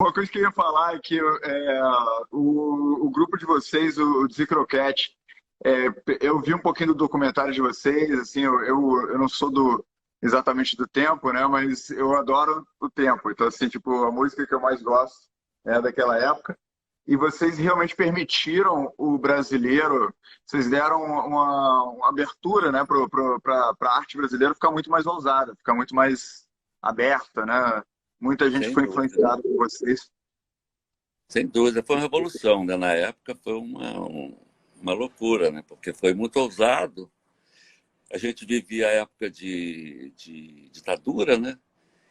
Uma coisa que eu ia falar é que o grupo de vocês, o Zicrocat, eu vi um pouquinho do documentário de vocês, assim, eu não sou exatamente do tempo, né? Mas eu adoro o tempo. Então, assim, tipo, a música que eu mais gosto é daquela época. E vocês realmente permitiram o brasileiro, vocês deram uma abertura, né, para a arte brasileira ficar muito mais ousada, ficar muito mais aberta, né? Muita gente Sem foi dúvida. influenciada por vocês. Sem dúvida. Foi uma revolução, né? Na época foi uma loucura, né? Porque foi muito ousado. A gente vivia a época de ditadura, né?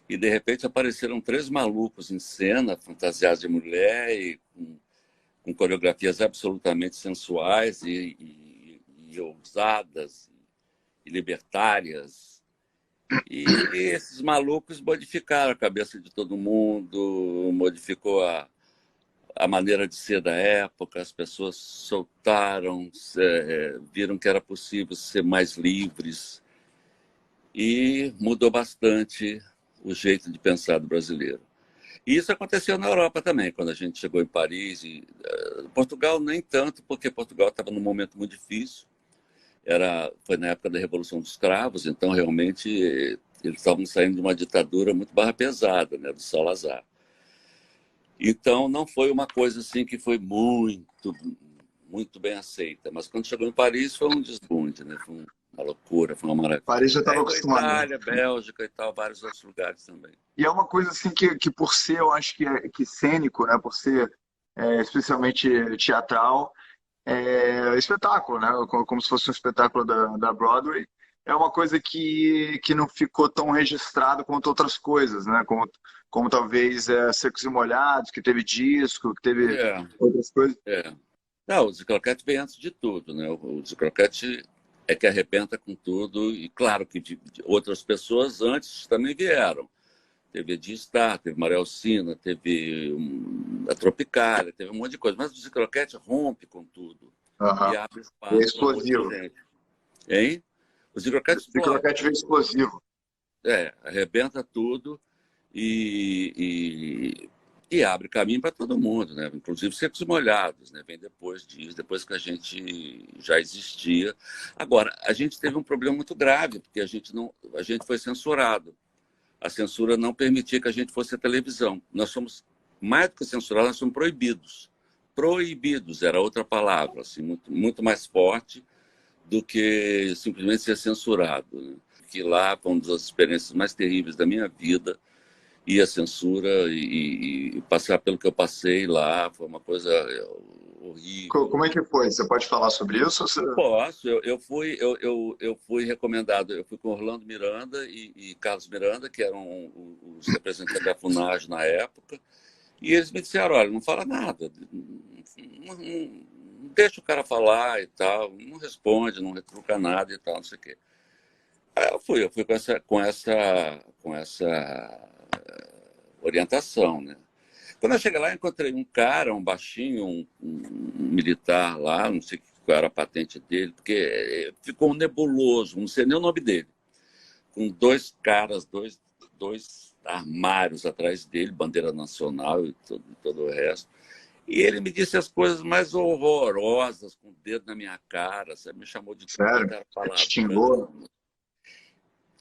E de repente apareceram três malucos em cena, fantasiados de mulher e com coreografias absolutamente sensuais e ousadas e libertárias. E esses malucos modificaram a cabeça de todo mundo, modificou a maneira de ser da época, as pessoas soltaram, viram que era possível ser mais livres e mudou bastante o jeito de pensar do brasileiro. E isso aconteceu na Europa também, quando a gente chegou em Paris. Portugal nem tanto, porque Portugal estava num momento muito difícil. Foi na época da Revolução dos Cravos, então realmente eles estavam saindo de uma ditadura muito barra pesada, né, do Salazar. Então não foi uma coisa assim que foi muito bem aceita. Mas quando chegou em Paris foi um desbunde, né? Foi uma loucura, foi uma Paris já maravilha. estava Aí foi acostumado, né? Itália, Bélgica e tal, vários outros lugares também. E é uma coisa assim que por ser, eu acho que cênico, né? Por ser especialmente teatral, espetáculo, né? Como se fosse um espetáculo da Broadway. É uma coisa que não ficou tão registrado quanto outras coisas, né? Como talvez Secos e Molhados, que teve disco, que teve É, outras coisas. é. Não, o Zicroquete vem antes de tudo, né? O Zicroquete é que arrebenta com tudo, e claro que de outras pessoas antes também vieram. Teve Edir Star, teve Maria Alcina, teve a Tropicália, teve um monte de coisa. Mas o Zicroquete rompe com tudo e Aham. abre É espaço para um monte de explosivo. gente. Hein? O Zicroquete O explode, croquete veio explosivo. arrebenta tudo e, e abre caminho para todo mundo, né? Inclusive Secos e Molhados, né? Vem depois disso, depois que a gente já existia. Agora, a gente teve um problema muito grave, porque a gente foi censurado. A censura não permitia que a gente fosse à televisão. Nós somos, mais do que censurados, nós somos proibidos. Proibidos era outra palavra, assim, muito mais forte do que simplesmente ser censurado, né? Que lá foi uma das experiências mais terríveis da minha vida, e a censura e passar pelo que eu passei lá foi uma coisa horrível. Como é que foi? Você pode falar sobre isso? Posso, eu fui recomendado, eu fui com Orlando Miranda e Carlos Miranda, que eram os representantes da FUNAG na época, e eles me disseram, olha, não fala nada, não deixa o cara falar e tal, não responde, não retruca nada e tal, não sei o quê. Aí eu fui com essa orientação, né? Quando eu cheguei lá, eu encontrei um cara, um baixinho, um militar lá, não sei qual era a patente dele, porque ficou um nebuloso, não sei nem o nome dele, com dois caras, dois armários atrás dele, bandeira nacional e todo o resto. E ele me disse as coisas mais horrorosas, com o dedo na minha cara, sabe? Me chamou de tudo quanto Sério? era Te xingou? palavrão,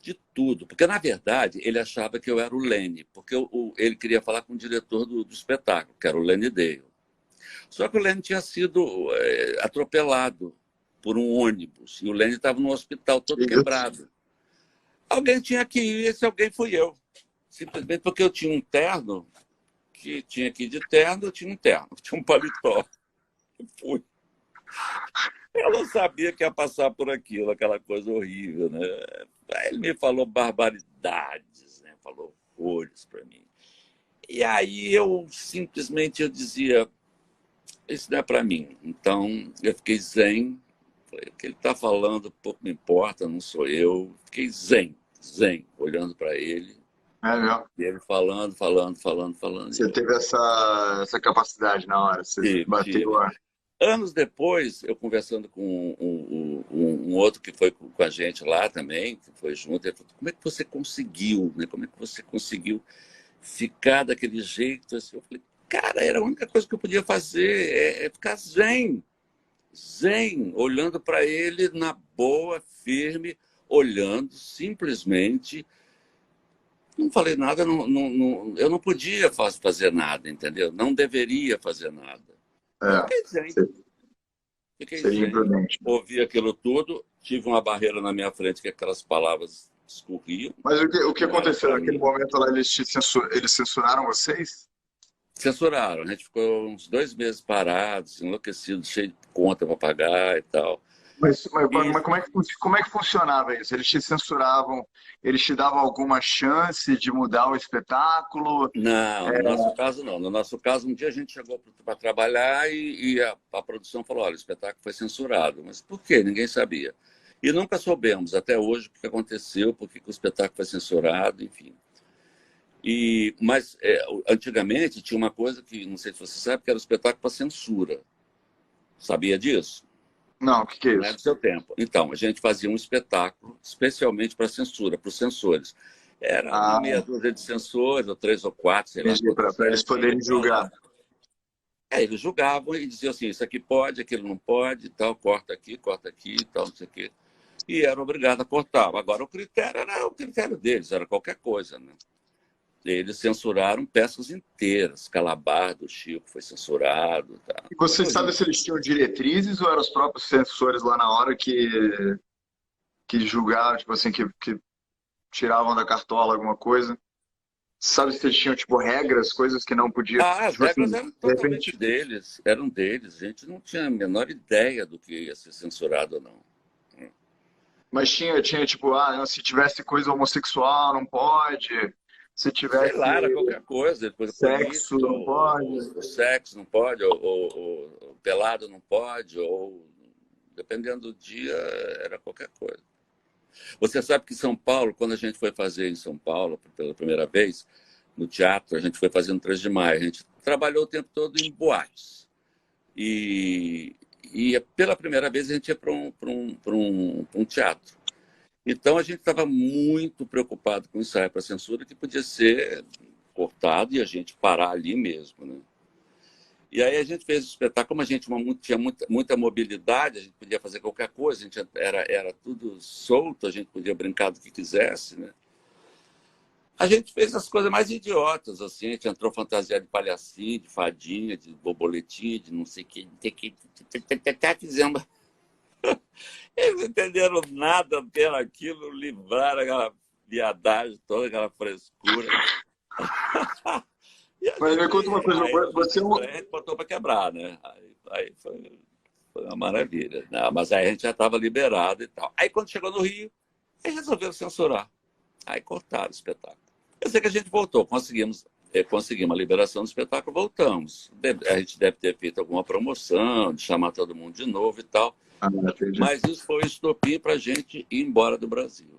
de tudo. Porque, na verdade, ele achava que eu era o Lenny, porque ele queria falar com o diretor do espetáculo, que era o Lenny Dale. Só que o Lenny tinha sido atropelado por um ônibus, e o Lenny estava no hospital todo Isso. quebrado. Alguém tinha que ir, e esse alguém fui eu. Simplesmente porque eu tinha um terno, que tinha que ir de terno, eu tinha um terno, tinha um paletó. Eu fui. Eu não sabia que ia passar por aquilo, aquela coisa horrível, né? Aí ele me falou barbaridades, né? Falou horrores para mim. E aí eu dizia, isso não é para mim. Então eu fiquei zen. Falei, o que ele está falando pouco me importa, não sou eu. Fiquei zen, olhando para ele. É mesmo. E ele falando. E Você eu teve essa capacidade na hora. Você bateu tive. a. Anos depois, eu conversando com um outro que foi com a gente lá também, que foi junto, ele falou, como é que você conseguiu, né? Como é que você conseguiu ficar daquele jeito. Assim, eu falei, cara, era a única coisa que eu podia fazer, é ficar zen, olhando para ele na boa, firme, olhando simplesmente. Não falei nada, eu não podia fazer nada, entendeu? Não deveria fazer nada. Eu É, fiquei zen, fiquei seria zen, imprudente. ouvi aquilo tudo, tive uma barreira na minha frente que aquelas palavras escorriam, Mas o que não era aconteceu para naquele mim. momento lá? Eles censuraram vocês? Censuraram, a gente ficou uns 2 meses parados, enlouquecidos, cheio de conta para pagar e tal. E Mas como é que funcionava isso? Eles te censuravam, eles te davam alguma chance de mudar o espetáculo? não, no nosso caso não. No nosso caso, um dia a gente chegou para trabalhar e a produção falou, olha, o espetáculo foi censurado. Mas por quê? Ninguém sabia. E nunca soubemos até hoje o que aconteceu, por que o espetáculo foi censurado, enfim. Mas antigamente tinha uma coisa que, não sei se você sabe, que era o espetáculo para censura. Sabia disso? Não, o que é Não é isso? do seu tempo. Então, a gente fazia um espetáculo especialmente para censura, para os censores. Era uma meia Ah, dúzia de censores, ou 3 ou 4, sei lá entendi, quantos para eles eram, que iam poderem para julgar. lá. Eles julgavam e diziam assim, isso aqui pode, aquilo não pode, tal, corta aqui, tal, não sei o quê. E era obrigado a cortar. Agora, o critério era o critério deles, era qualquer coisa, né? Eles censuraram peças inteiras. Calabar do Chico foi censurado. Tá? E você Foi sabe se eles tinham diretrizes ou eram os próprios censores lá na hora que julgavam, tipo assim, que tiravam da cartola alguma coisa? Sabe se eles tinham, tipo, regras, coisas que não podia, As tipo regras assim, eram de totalmente repente. deles, eram deles. A gente não tinha a menor ideia do que ia ser censurado ou não. Mas tinha tipo, se tivesse coisa homossexual, não pode. Se Sei tivesse lá, era qualquer coisa, coisa sexo, política, não pode. ou sexo não pode, ou pelado não pode, ou dependendo do dia, era qualquer coisa. Você sabe que em São Paulo, quando a gente foi fazer em São Paulo, pela primeira vez, no teatro, a gente foi fazer no 3 de Maio, a gente trabalhou o tempo todo em boates. E pela primeira vez a gente ia para um teatro. Então a gente estava muito preocupado com o ensaio para censura, que podia ser cortado e a gente parar ali mesmo, né? E aí a gente fez o espetáculo, como a gente tinha muita mobilidade, a gente podia fazer qualquer coisa, a gente era tudo solto, a gente podia brincar do que quisesse, né? A gente fez as coisas mais idiotas, assim, a gente entrou fantasia de palhacinho, de fadinha, de borboletinha, de não sei o que, fizemos. Eles não entenderam nada pelaquilo, livraram aquela viadagem toda, aquela frescura. E a Mas me gente, conta uma coisa, aí no dia da você é estreia a gente botou para quebrar, né? Aí foi uma maravilha. Não, mas aí a gente já estava liberado e tal. Aí quando chegou no Rio, aí resolveram censurar. Aí cortaram o espetáculo. Eu sei que a gente voltou, conseguimos a liberação do espetáculo, voltamos. A gente deve ter feito alguma promoção, de chamar todo mundo de novo e tal. entendi. Mas isso foi o estopim para a gente ir embora do Brasil.